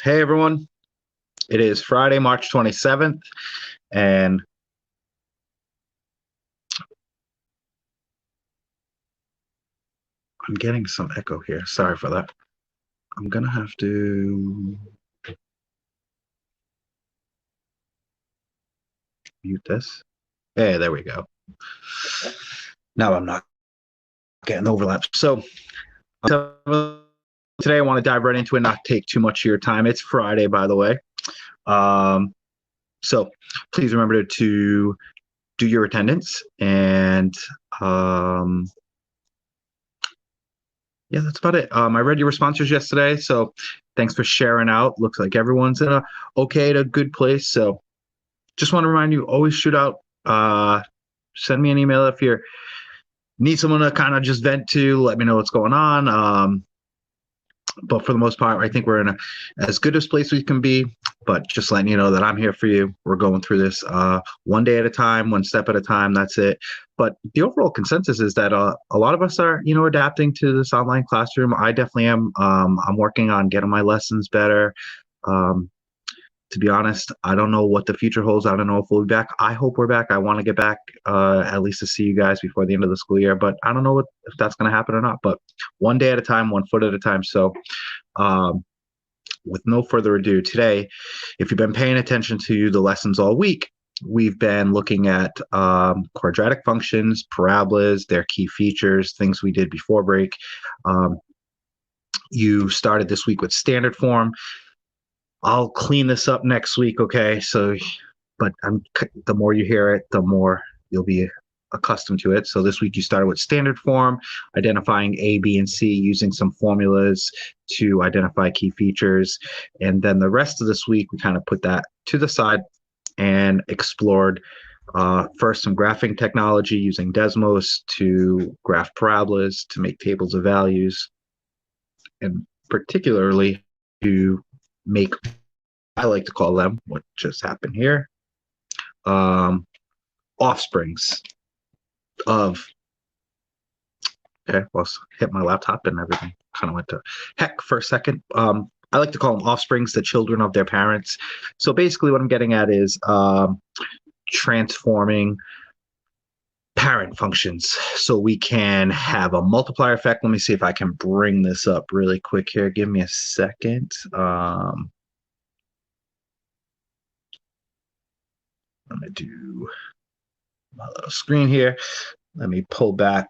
Hey everyone, it is Friday, March 27th, and I'm getting some echo here. Sorry for that. I'm gonna have to mute this. Hey, there we go. Now I'm not getting overlap. So today I want to dive right into it, not take too much of your time. It's Friday, by the way. So please remember to do your attendance and yeah, that's about it. I read your responses yesterday, so thanks for sharing out. Looks like everyone's in a okay to good place. So just want to remind you, always shoot out. Send me an email if you need someone to kind of just vent to. Let me know what's going on. But for the most part, I think we're in as good a place we can be. But just letting you know that I'm here for you. We're going through this one day at a time, one step at a time. That's it. But the overall consensus is that a lot of us are, adapting to this online classroom. I definitely am. I'm working on getting my lessons better. To be honest, I don't know what the future holds. I don't know if we'll be back. I hope we're back. I want to get back at least to see you guys before the end of the school year. But I don't know if that's going to happen or not. But one day at a time, one foot at a time. So with no further ado, today, if you've been paying attention to the lessons all week, we've been looking at quadratic functions, parabolas, their key features, things we did before break. You started this week with standard form. I'll clean this up next week, okay? So, but the more you hear it, the more you'll be accustomed to it. So this week you started with standard form, identifying A, B, and C, using some formulas to identify key features. And then the rest of this week, we kind of put that to the side and explored first some graphing technology using Desmos to graph parabolas, to make tables of values, and particularly to make, I like to call them, what just happened here, offsprings of, okay, well, hit my laptop and everything kind of went to heck for a second. I like to call them offsprings, the children of their parents. So basically what I'm getting at is transforming parent functions so we can have a multiplier effect. Let me see if I can bring this up really quick here. Give me a second. Let me do my little screen here. Let me pull back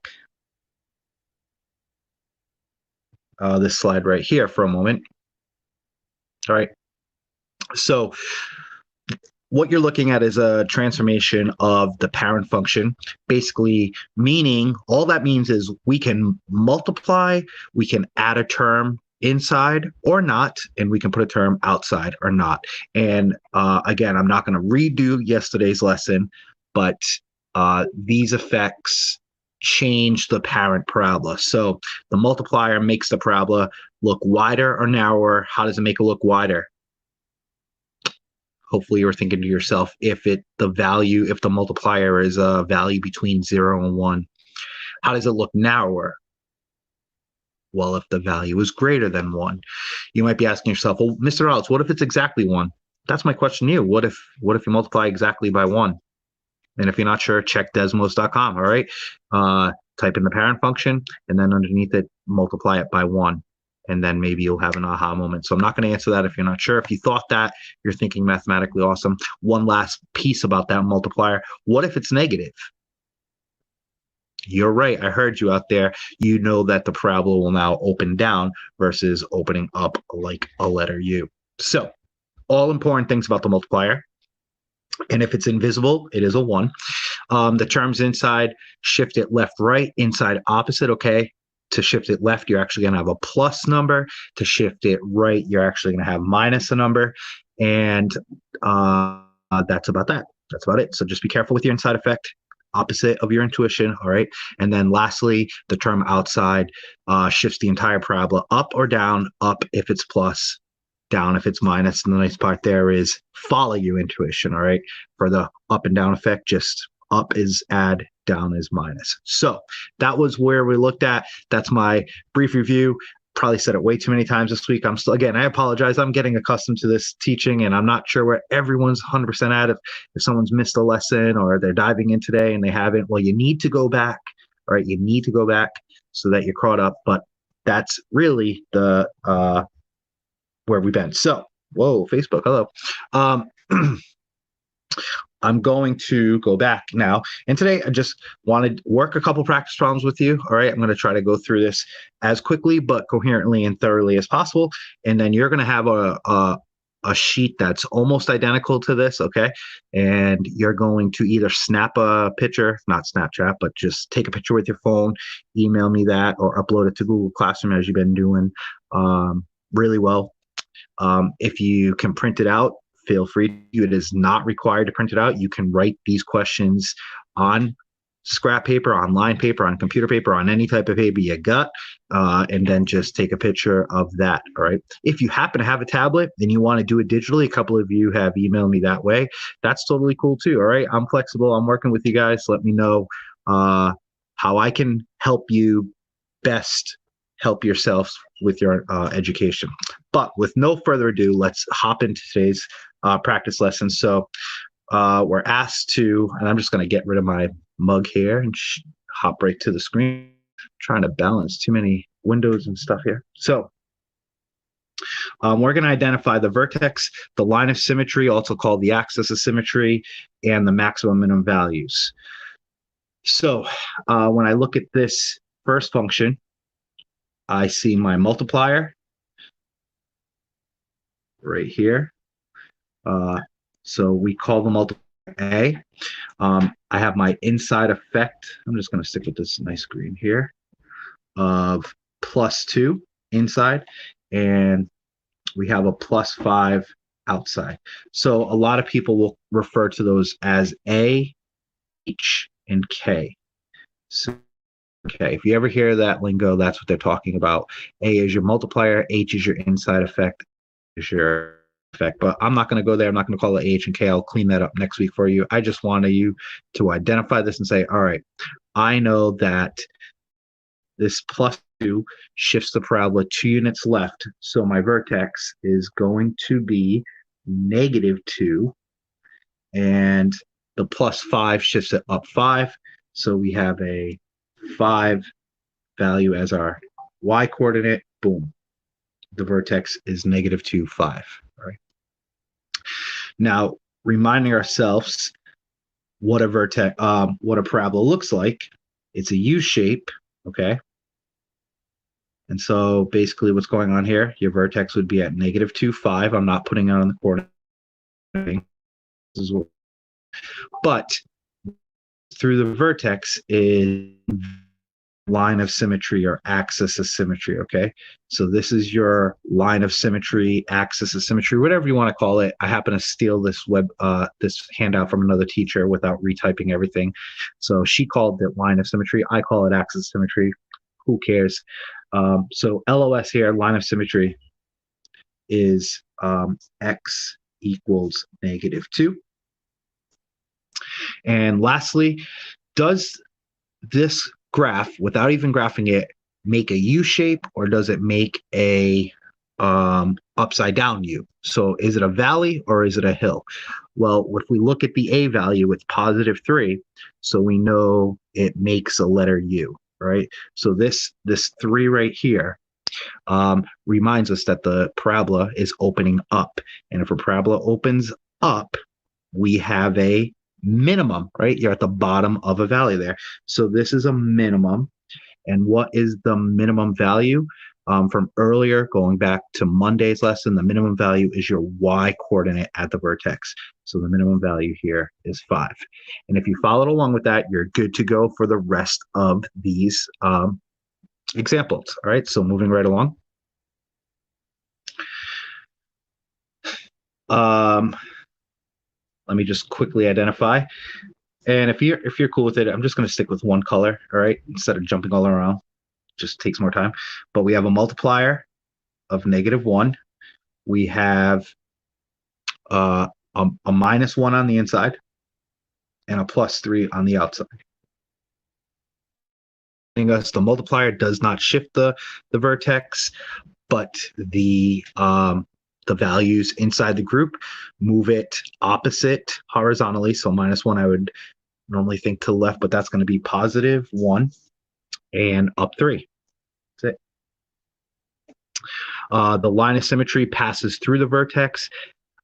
this slide right here for a moment. All right. So what you're looking at is a transformation of the parent function, basically meaning all that means is we can multiply, we can add a term inside or not, and we can put a term outside or not. And again, I'm not going to redo yesterday's lesson, but these effects change the parent parabola. So the multiplier makes the parabola look wider or narrower. How does it make it look wider? Hopefully you're thinking to yourself, if the multiplier is a value between 0 and 1, how does it look narrower? Well, if the value is greater than 1. You might be asking yourself, well, Mr. Ellis, what if it's exactly 1? That's my question to you. What if you multiply exactly by 1? And if you're not sure, check desmos.com, all right? Type in the parent function, and then underneath it, multiply it by 1. And then maybe you'll have an aha moment. So I'm not going to answer that if you're not sure. If you thought that, you're thinking mathematically awesome. One last piece about that multiplier. What if it's negative? You're right. I heard you out there. You know that the parabola will now open down versus opening up like a letter U. So all important things about the multiplier. And if it's invisible, it is a 1. The terms inside, shift it left, right, inside, opposite, okay? To shift it left, you're actually going to have a plus number. To shift it right, you're actually going to have minus a number. And that's about that. That's about it. So just be careful with your inside effect, opposite of your intuition, all right? And then lastly, the term outside shifts the entire parabola up or down, up if it's plus, down if it's minus. And the nice part there is follow your intuition, all right? For the up and down effect, just up is add, down is minus. So that was where we looked at. That's my brief review. probably said it way too many times this week. I'm still, again, I apologize. I'm getting accustomed to this teaching, and I'm not sure where everyone's 100% at. If someone's missed a lesson or they're diving in today and they haven't, well, you need to go back, all right? You need to go back so that you're caught up. But that's really the where we've been. So, whoa, Facebook, hello. I'm going to go back now. And today I just wanted to work a couple practice problems with you. All right. I'm going to try to go through this as quickly but coherently and thoroughly as possible. And then you're going to have a sheet that's almost identical to this. Okay. And you're going to either snap a picture, not Snapchat, but just take a picture with your phone, email me that, or upload it to Google Classroom as you've been doing really well. If you can print it out, feel free to. It is not required to print it out. You can write these questions on scrap paper, on line paper, on computer paper, on any type of paper you got, and then just take a picture of that. All right. If you happen to have a tablet and you want to do it digitally, a couple of you have emailed me that way. That's totally cool too. All right. I'm flexible. I'm working with you guys. Let me know how I can help you best help yourselves with your education. But with no further ado, let's hop into today's practice lesson. So we're asked to, and I'm just going to get rid of my mug here and hop right to the screen. I'm trying to balance too many windows and stuff here. So we're going to identify the vertex, the line of symmetry, also called the axis of symmetry, and the maximum minimum values. So when I look at this first function, I see my multiplier right here. So we call the multiplier A. I have my inside effect. I'm just going to stick with this nice green here of +2 inside, and we have a +5 outside. So a lot of people will refer to those as A, H, and K. So, okay, if you ever hear that lingo, that's what they're talking about. A is your multiplier, H is your inside effect, is your effect. But I'm not going to go there. I'm not going to call it H and K. I'll clean that up next week for you. I just wanted you to identify this and say, all right, I know that this +2 shifts the parabola 2 units left. So my vertex is going to be -2, and the +5 shifts it up 5. So we have a 5 value as our y coordinate. Boom. The vertex is -2, 5. All right. Now, reminding ourselves what a vertex, what a parabola looks like. It's a U shape. Okay. And so basically what's going on here, your vertex would be at -2, 5. I'm not putting it on the coordinate. But through the vertex is line of symmetry or axis of symmetry. Okay. So this is your line of symmetry, axis of symmetry, whatever you want to call it. I happen to steal this this handout from another teacher without retyping everything. So she called it line of symmetry. I call it axis of symmetry. Who cares? So LOS here, line of symmetry, is x equals -2. And lastly, does this graph, without even graphing it, make a U shape, or does it make a upside down U? So is it a valley or is it a hill? Well, if we look at the A value, it's +3, so we know it makes a letter U, right? So this 3 right here reminds us that the parabola is opening up, and if a parabola opens up, we have a minimum, right? You're at the bottom of a valley there. So this is a minimum. And what is the minimum value? From earlier, going back to Monday's lesson, the minimum value is your y coordinate at the vertex. So the minimum value here is 5. And if you followed along with that, you're good to go for the rest of these examples. All right, so moving right along. Let me just quickly identify. And if you're cool with it, I'm just going to stick with one color, all right, instead of jumping all around. Just takes more time. But we have a multiplier of -1. We have a -1 on the inside and a +3 on the outside. us the multiplier does not shift the vertex, but the values inside the group move it opposite horizontally. So -1, I would normally think to the left, but that's going to be +1 and up 3. That's it. The line of symmetry passes through the vertex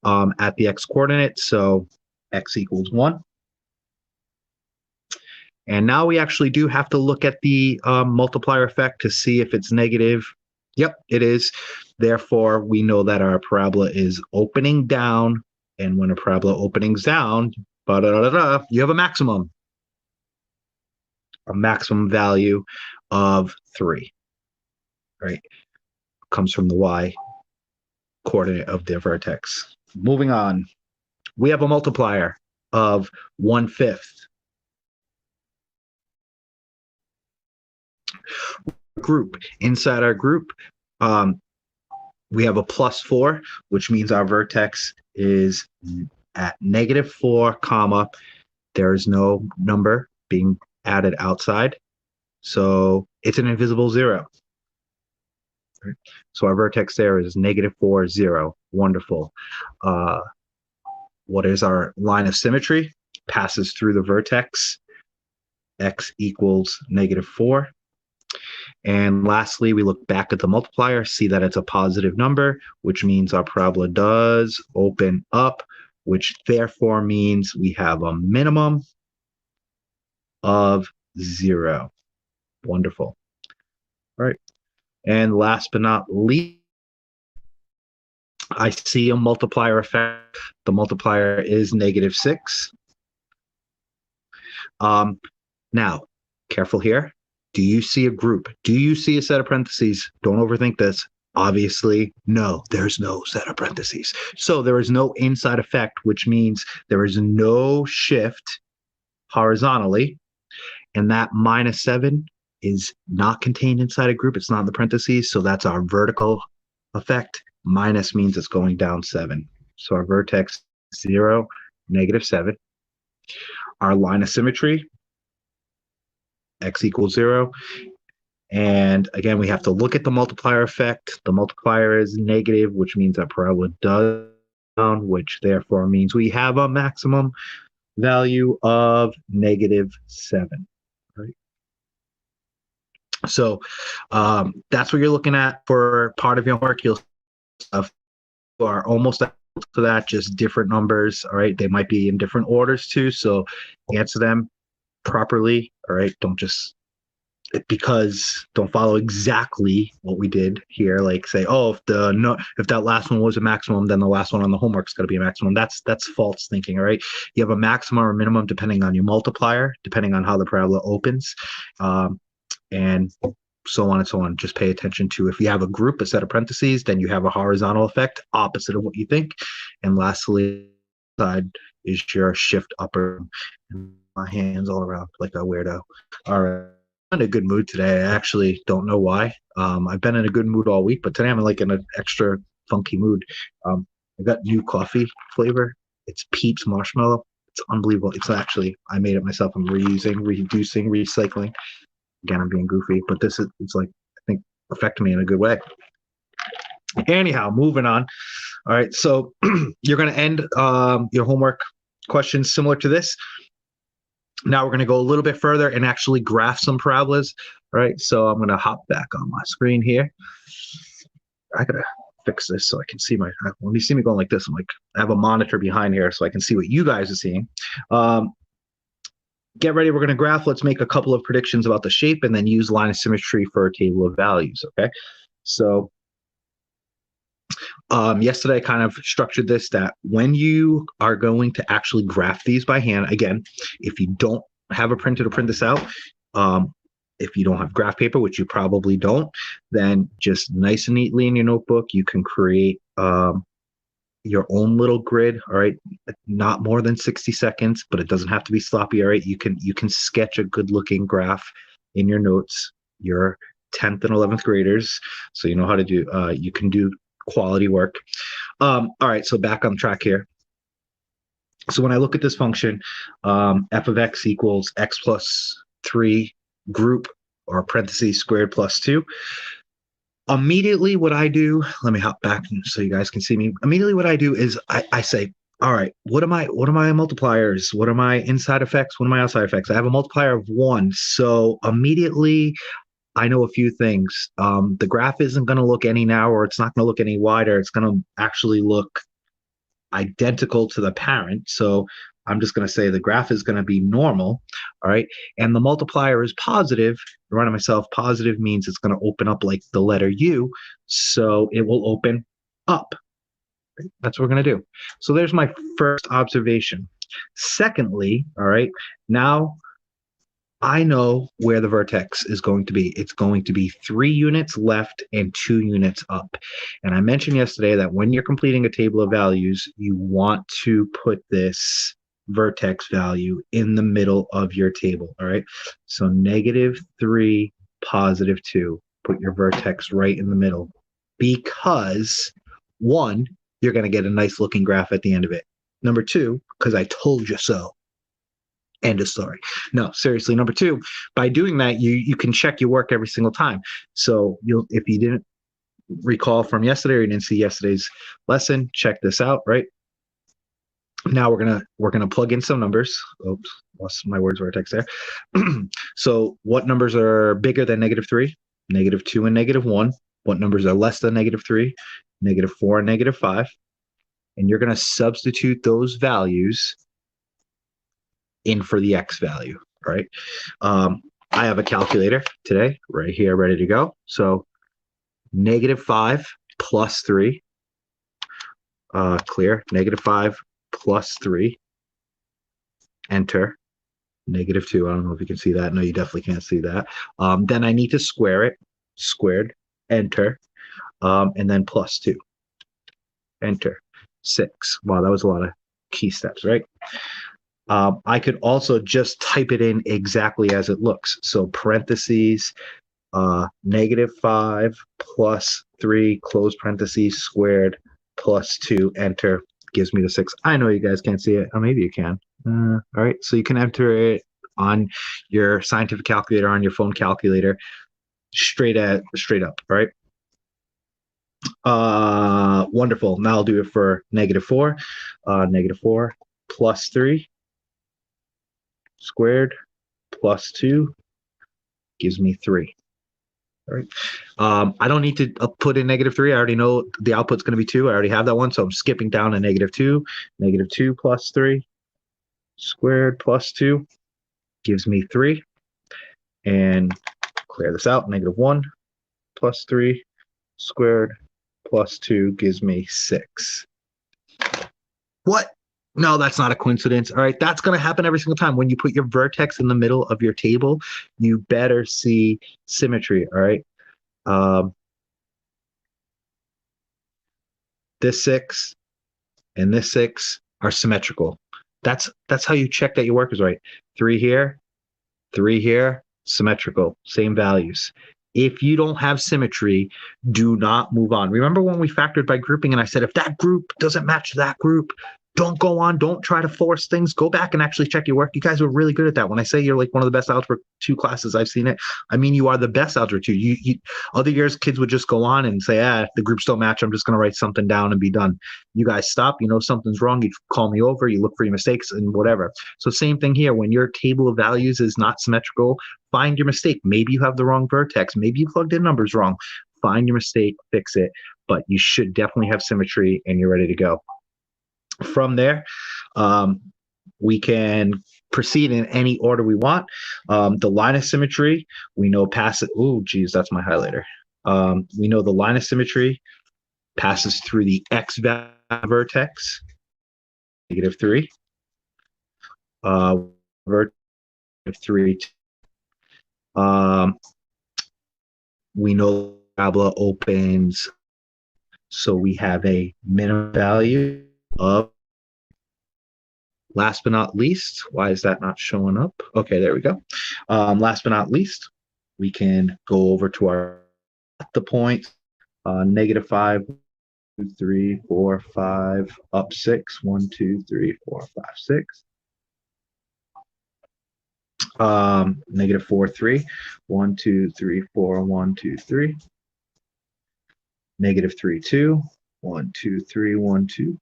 at the x coordinate, so x equals 1. And now we actually do have to look at the multiplier effect to see if it's negative. Yep, it is. Therefore, we know that our parabola is opening down. And when a parabola openings down, you have a maximum value of 3. Right? Comes from the y coordinate of the vertex. Moving on, we have a multiplier of 1/5. Group. Inside our group, we have a +4, which means our vertex is at -4, comma. There is no number being added outside, so it's an invisible 0. Right? So our vertex there is -4, 0. Wonderful. What is our line of symmetry? Passes through the vertex. X equals -4. And lastly, we look back at the multiplier, see that it's a positive number, which means our parabola does open up, which therefore means we have a minimum of 0. Wonderful. All right. And last but not least, I see a multiplier effect. The multiplier is -6. Now, careful here. Do you see a group? Do you see a set of parentheses? Don't overthink this. Obviously, no, there's no set of parentheses. So there is no inside effect, which means there is no shift horizontally. And that -7 is not contained inside a group. It's not in the parentheses. So that's our vertical effect. Minus means it's going down 7. So our vertex 0, -7. Our line of symmetry, x equals 0. And again, we have to look at the multiplier effect. The multiplier is negative, which means that parabola does down, which therefore means we have a maximum value of -7. Right? So that's what you're looking at for part of your homework. You'll are almost to that, just different numbers. All right, they might be in different orders too. So answer them properly. All right, don't follow exactly what we did here. Like say, oh, if that last one was a maximum, then the last one on the homework's got to be a maximum. That's false thinking. All right, you have a maximum or minimum depending on your multiplier, depending on how the parabola opens, and so on and so on. Just pay attention to, if you have a group, a set of parentheses, then you have a horizontal effect opposite of what you think. And lastly, side is your shift upper. My hands all around like a weirdo. All right. I'm in a good mood today. I actually don't know why. I've been in a good mood all week, but today I'm like in an extra funky mood. I got new coffee flavor. It's Peeps marshmallow. It's unbelievable. It's actually, I made it myself. I'm reusing, reducing, recycling. Again, I'm being goofy, but it's like, I think, affecting me in a good way. Anyhow, moving on. All right, so you're going to end your homework questions similar to this. Now we're going to go a little bit further and actually graph some parabolas. All right, so I'm going to hop back on my screen here. I got to fix this so I can see when you see me going like this, I'm like, I have a monitor behind here so I can see what you guys are seeing. Get ready, we're going to graph. Let's make a couple of predictions about the shape and then use line of symmetry for a table of values, okay? So yesterday I kind of structured this that when you are going to actually graph these by hand, again, if you don't have a printer to print this out, if you don't have graph paper, which you probably don't, then just nice and neatly in your notebook, you can create your own little grid. All right, not more than 60 seconds, but it doesn't have to be sloppy. All right, you can sketch a good looking graph in your notes. You're 10th and 11th graders, so you know how to do. You can do quality work. All right, so back on track here. So when I look at this function, f of x equals x plus 3 group or parentheses squared plus 2. Immediately what I do, let me hop back so you guys can see me. Immediately what I do is I say, all right, what are my multipliers? What are my inside effects? What are my outside effects? I have a multiplier of 1. So immediately I know a few things. The graph isn't going to look any narrower. It's not going to look any wider. It's going to actually look identical to the parent. So I'm just going to say the graph is going to be normal. All right. And the multiplier is positive. I run to myself, positive means it's going to open up like the letter U. So it will open up. That's what we're going to do. So there's my first observation. Secondly, all right, now I know where the vertex is going to be. It's going to be 3 units left and 2 units up. And I mentioned yesterday that when you're completing a table of values, you want to put this vertex value in the middle of your table, all right? So -3, +2. Put your vertex right in the middle because, 1, you're going to get a nice looking graph at the end of it. Number 2, because I told you so. End of story. No, seriously. Number 2, by doing that, you can check your work every single time. So if you didn't recall from yesterday or you didn't see yesterday's lesson, check this out. Right now, we're gonna plug in some numbers. Oops, lost my words vertex there. So, what numbers are bigger than -3? -2 and -1. What numbers are less than -3? -4 and -5. And you're gonna substitute those values in for the x value, right? I have a calculator today right here ready to go. So -5 + 3, clear, -5 + 3, enter, -2. I don't know if you can see that. No, you definitely can't see that. Then I need to square it, squared, enter, and then +2, enter, 6. Wow, that was a lot of key steps, right? I could also just type it in exactly as it looks. So parentheses, -5 + 3, close parentheses, squared, +2, enter, gives me the 6. I know you guys can't see it. Or maybe you can. All right. So you can enter it on your scientific calculator, on your phone calculator, straight up. All right. Wonderful. Now I'll do it for -4. -4 + 3 squared +2 gives me 3. All right. I don't need to put in -3. I already know the output's going to be 2. I already have that one, so I'm skipping down to -2. -2 + 3 squared +2 gives me 3. And clear this out. -1 + 3 squared +2 gives me 6. What? No, that's not a coincidence. All right, that's going to happen every single time. When you put your vertex in the middle of your table, you better see symmetry. All right. This 6 and this 6 are symmetrical. That's how you check that your work is right. 3 here, 3 here, symmetrical, same values. If you don't have symmetry, do not move on. Remember when we factored by grouping and I said, if that group doesn't match that group, don't go on. Don't try to force things. Go back and actually check your work. You guys were really good at that. When I say you're like one of the best Algebra 2 classes I've seen it, I mean you are the best Algebra 2. Other years, kids would just go on and say, the groups don't match. I'm just going to write something down and be done. You guys stop. You know something's wrong. You call me over. You look for your mistakes and whatever. So same thing here. When your table of values is not symmetrical, find your mistake. Maybe you have the wrong vertex. Maybe you plugged in numbers wrong. Find your mistake, fix it. But you should definitely have symmetry and you're ready to go. From there, we can proceed in any order we want. The line of symmetry, we know passes. Oh, geez, that's my highlighter. We know the line of symmetry passes through the x value vertex, -3. Vertex 3. We know parabola opens, so we have a minimum value of. Last but not least, why is that not showing up? Okay, there we go. Last but not least, we can go over to the point, -5, 2, 3, 4, 5, up 6, 1, 2, 3, 4, 5, 6. Negative 4, 3. 1, 2, 3, 4, 1, 2, 3. Negative 3, 2. 1, 2, 3, 1, 2.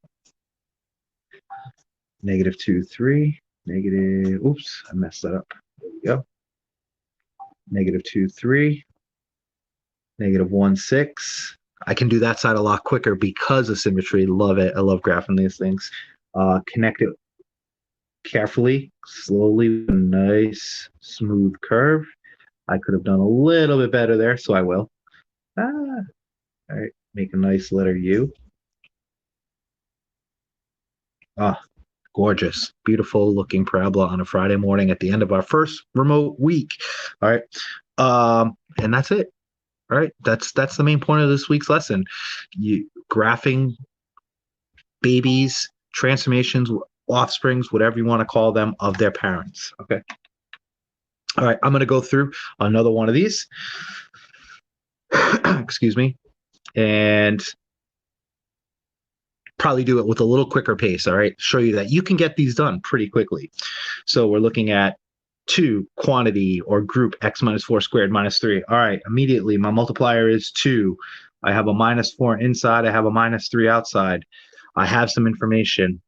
Negative 2, 3. Negative, oops, I messed that up. There we go. Negative 2, 3. Negative 1, 6. I can do that side a lot quicker because of symmetry. Love it. I love graphing these things. Connect it carefully, slowly, with a nice, smooth curve. I could have done a little bit better there, so I will. All right, make a nice letter U. Ah, gorgeous, beautiful looking parabola on a Friday morning at the end of our first remote week. All right, and that's it. All right, that's the main point of this week's lesson. You graphing babies, transformations, offsprings, whatever you want to call them, of their parents. Okay. All right, I'm going to go through another one of these. Excuse me, and probably do it with a little quicker pace. All right, show you that you can get these done pretty quickly. So we're looking at 2 quantity or group x minus 4 squared minus 3. All right, immediately my multiplier is 2. I have a minus 4 inside. I have a minus 3 outside. I have some information.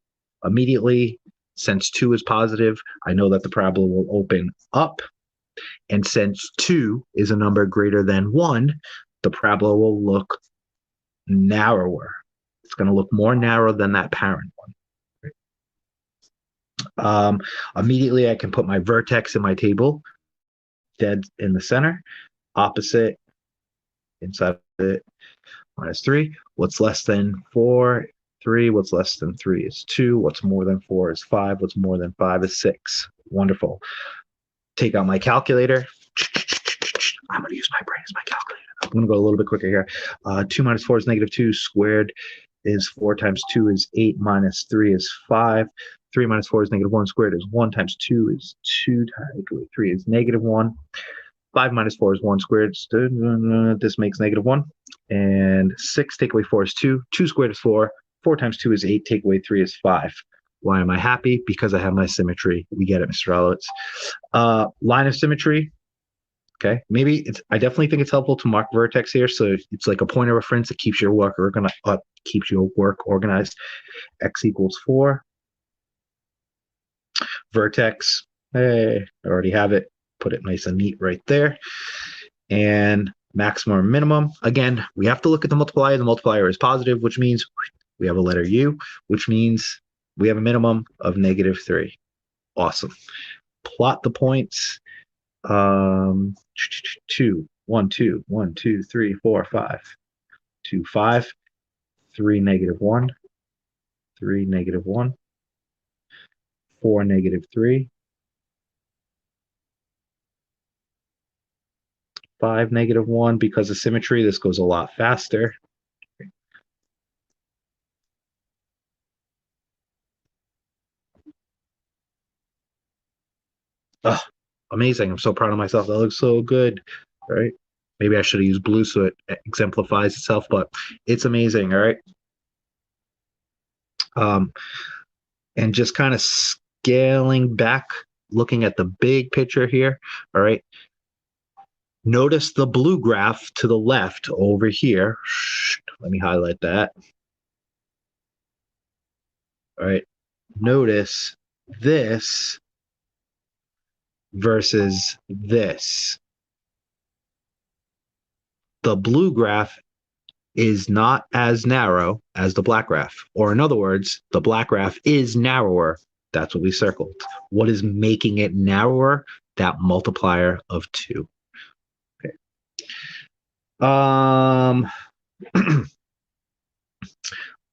Immediately, since 2 is positive, I know that the parabola will open up. And since 2 is a number greater than 1, the parabola will look narrower. It's going to look more narrow than that parent one. Immediately, I can put my vertex in my table, dead in the center, opposite, inside of it, minus 3. What's less than 4? 3. What's less than 3 is 2. What's more than 4 is 5. What's more than 5 is 6. Wonderful. Take out my calculator. I'm going to use my brain as my calculator. I'm going to go a little bit quicker here. 2 minus 4 is negative 2. Squared is 4 times 2 is 8 minus 3 is 5. 3 minus 4 is negative 1. Squared is 1 times 2 is 2. 3 is negative 1. 5 minus 4 is 1 squared. This makes negative 1. And 6 take away 4 is 2. 2 squared is 4. 4 times 2 is 8. Take away 3 is 5. Why am I happy? Because I have my symmetry. We get it, Mr. Rolowitz. Line of symmetry. Okay, maybe I definitely think it's helpful to mark vertex here, so it's like a point of reference that keeps your work organized. X equals 4. Vertex. Hey, I already have it. Put it nice and neat right there. And maximum or minimum. Again, we have to look at the multiplier. The multiplier is positive, which means we have a letter U, which means we have a minimum of negative 3. Awesome. Plot the points. 2, 1, 2, 1, 2, 3, 4, 5, 2, 5, 3, negative 1, 3, negative 1, 4, negative 3, 5, negative 1. Because of symmetry, this goes a lot faster. Oh, amazing. I'm so proud of myself. That looks so good. All right. Maybe I should have used blue so it exemplifies itself, but it's amazing. All right. And just kind of scaling back, looking at the big picture here. All right. Notice the blue graph to the left over here. Let me highlight that. All right. Notice this versus this. The blue graph is not as narrow as the black graph. Or in other words, the black graph is narrower. That's what we circled. What is making it narrower? That multiplier of 2. Okay.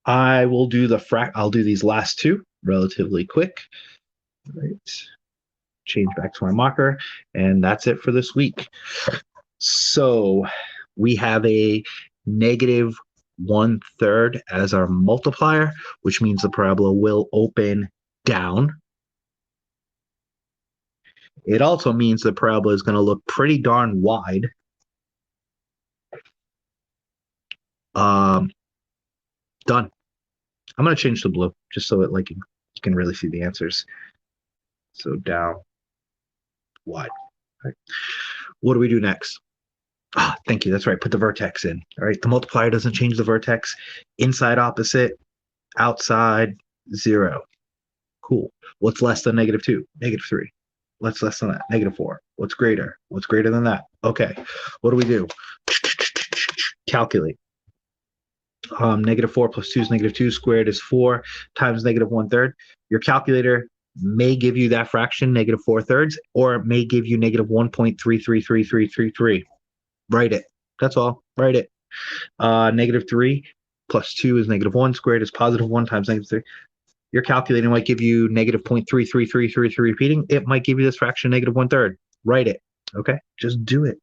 I will do I'll do these last 2 relatively quick. All right. Change back to my marker, and that's it for this week. So we have a negative 1/3 as our multiplier, which means the parabola will open down. It also means the parabola is going to look pretty darn wide. Done. I'm going to change to blue just so that you can really see the answers. So down. wide. Right. What do we do next? Thank you. That's right. Put the vertex in. All right. The multiplier doesn't change the vertex. Inside opposite, outside 0. Cool. What's less than -2? -3. What's less than that? -4. What's greater? What's greater than that? Okay. What do we do? Calculate. -4 plus 2 is -2 squared is 4 times -1/3. Your calculator may give you that fraction, -4/3, or it may give you -1.333333. Write it. That's all. Write it. -3 plus 2 is -1 squared is +1 times -3. Your calculator might give you -0.33333 repeating. It might give you this fraction -1/3. Write it. Okay, just do it.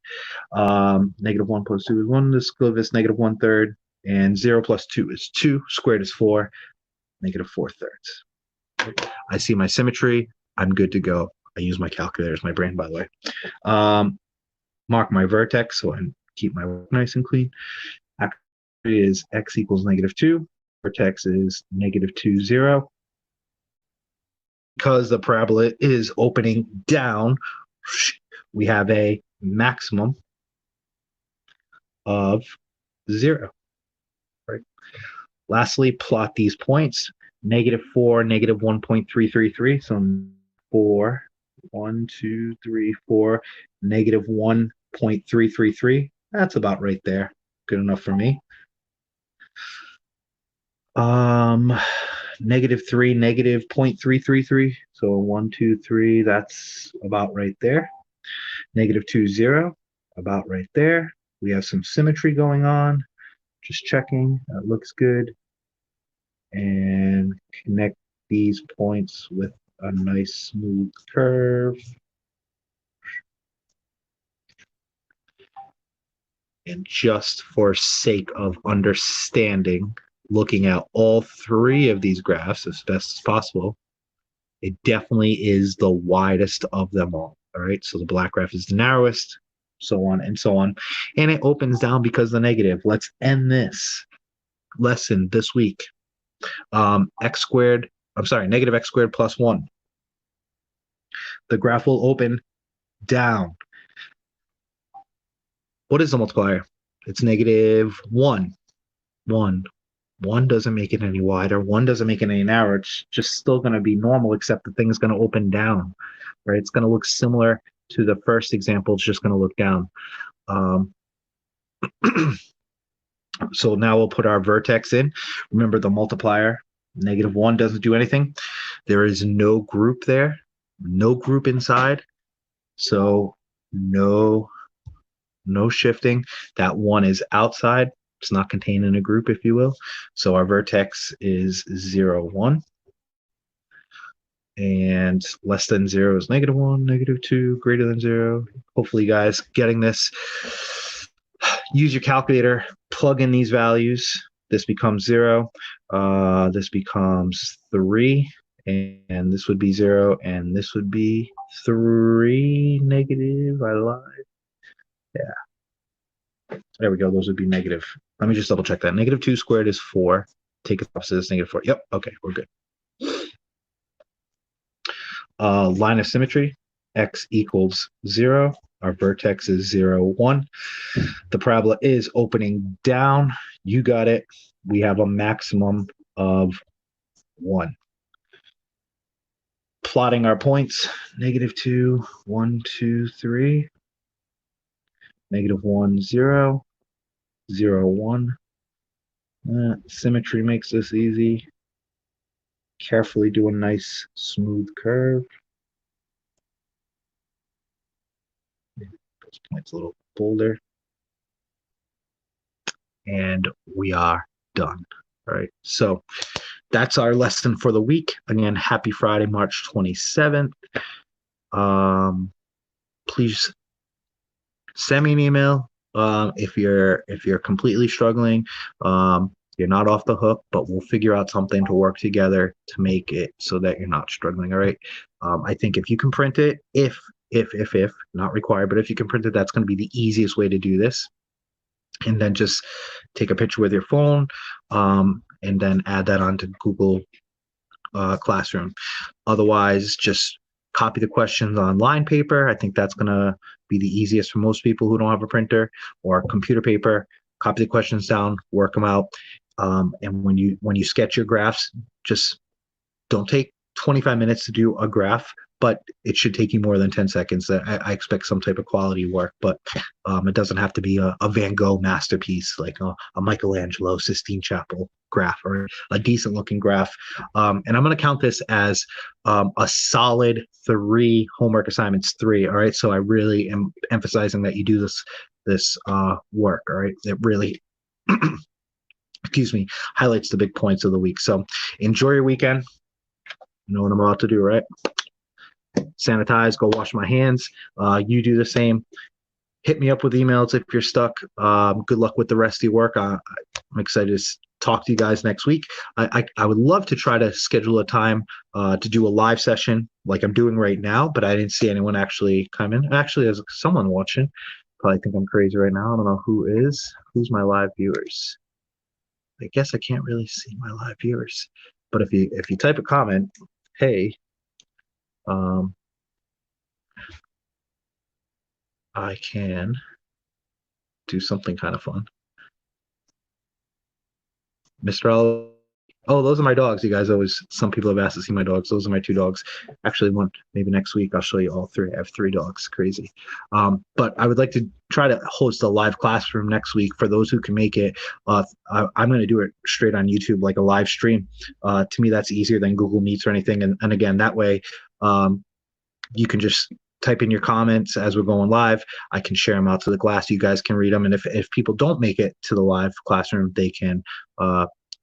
-1 plus 2 is 1. This give us -1/3, and 0 plus 2 is 2. Squared is 4. -4/3. I see my symmetry. I'm good to go. I use my calculator as my brain, by the way. Mark my vertex so I can keep my work nice and clean. Actually, is x equals -2. Vertex is -2, 0. Because the parabola is opening down, we have a maximum of 0. Right. Lastly, plot these points. -4, -1.333. So 4, 1, 2, 3, 4, -1.333. That's about right there. Good enough for me. -3, -0.333. So 1, 2, 3. That's about right there. -2, 0. About right there. We have some symmetry going on. Just checking. That looks good. And connect these points with a nice smooth curve. And just for sake of understanding, looking at all 3 of these graphs as best as possible, it definitely is the widest of them all. All right, so the black graph is the narrowest, so on and so on. And it opens down because of the negative. Let's end this lesson this week. X squared, I'm sorry, -x squared plus 1. The graph will open down. What is the multiplier? It's -1. 1. 1 doesn't make it any wider. 1 doesn't make it any narrower. It's just still going to be normal, except the thing's going to open down, right? It's going to look similar to the first example. It's just going to look down. So now we'll put our vertex in. Remember the multiplier, -1 doesn't do anything. There is no group there, no group inside. So no shifting. That 1 is outside. It's not contained in a group, if you will. So our vertex is 0, 1. And less than 0 is -1, -2, greater than 0. Hopefully, you guys getting this. Use your calculator, plug in these values. This becomes 0. This becomes 3. And this would be 0. And this would be 3 negative. I lied. Yeah. There we go. Those would be negative. Let me just double check that. -2 squared is 4. Take it opposite is -4. Yep. Okay. We're good. Line of symmetry. X equals 0. Our vertex is 0, 1. The parabola is opening down. You got it. We have a maximum of 1. Plotting our points. -2, 1, 2, 3. -1, 0. 0, 1. Symmetry makes this easy. Carefully do a nice smooth curve. This point's a little bolder. And we are done. All right. So that's our lesson for the week. Again, happy Friday, March 27th. Please send me an email if you're completely struggling. You're not off the hook, but we'll figure out something to work together to make it so that you're not struggling. All right. I think if you can print it, if not required, but if you can print it, that's going to be the easiest way to do this. And then just take a picture with your phone, and then add that onto Google Classroom. Otherwise, just copy the questions on line paper. I think that's going to be the easiest for most people who don't have a printer or computer paper. Copy the questions down, work them out. And when you sketch your graphs, just don't take 25 minutes to do a graph, but it should take you more than 10 seconds. I expect some type of quality work, but it doesn't have to be a Van Gogh masterpiece like a Michelangelo Sistine Chapel graph or a decent looking graph. And I'm going to count this as a solid 3 homework assignments, 3. All right. So I really am emphasizing that you do this work. All right. It really, excuse me, highlights the big points of the week. So enjoy your weekend. You know what I'm about to do, right? Sanitize, go wash my hands. You do the same. Hit me up with emails if you're stuck. Good luck with the rest of your work. I'm excited to talk to you guys next week. I would love to try to schedule a time to do a live session like I'm doing right now, but I didn't see anyone actually come in. Actually, there's someone watching. Probably think I'm crazy right now. I don't know who is. Who's my live viewers? I guess I can't really see my live viewers. But if you type a comment, hey, I can do something kind of fun. Mr. Oh, those are my dogs. You guys some people have asked to see my dogs. Those are my 2 dogs. Actually, maybe next week I'll show you all 3. I have 3 dogs. Crazy. But I would like to try to host a live classroom next week for those who can make it. I'm going to do it straight on YouTube, like a live stream. To me, that's easier than Google Meets or anything. And again, that way, you can just type in your comments as we're going live. I can share them out to the class. You guys can read them. And if people don't make it to the live classroom, they can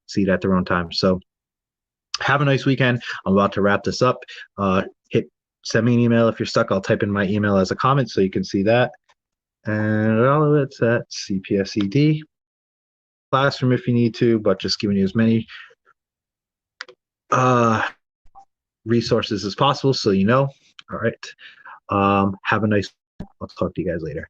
see it at their own time. So have a nice weekend. I'm about to wrap this up. Send me an email if you're stuck. I'll type in my email as a comment so you can see that. And all of it's at CPSED classroom if you need to, but just giving you as many resources as possible so you know. All right. Have a nice. I'll talk to you guys later.